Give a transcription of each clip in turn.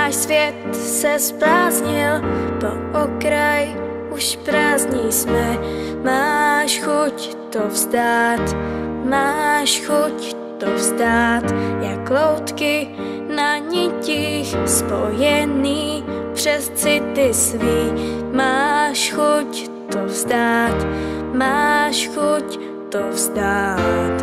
náš svět se zbláznil, po okraj už prázdní jsme. Máš chuť to vzdát, máš chuť to vzdát, jak loutky na nitích spojený přes city svý. Máš chuť to vzdát, máš chuť to vzdát.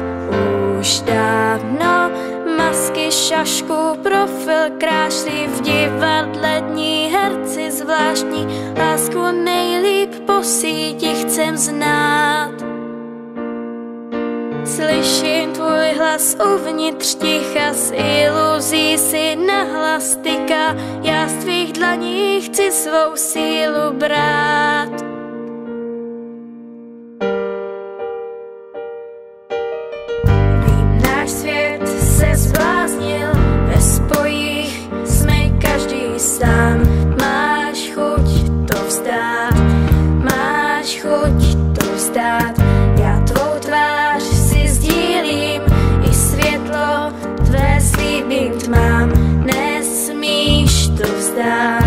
Už dávno masky, šašku, profil krášlí, v divadle dní herci zvláštní. Lásku nejlíp po síti chcem znát. Slyším tvůj hlas uvnitř ticha, z iluzí si nahlas tyká. Já z tvých dlaní chci svou sílu brát. Vím, náš svět se zbláznil, ve spojích jsme každý sám. Máš chuť to vzdát, máš chuť to vzdát. Já tvou tvář si sdílím, i světlo tvé slíbím tmám. Nesmíš to vzdát.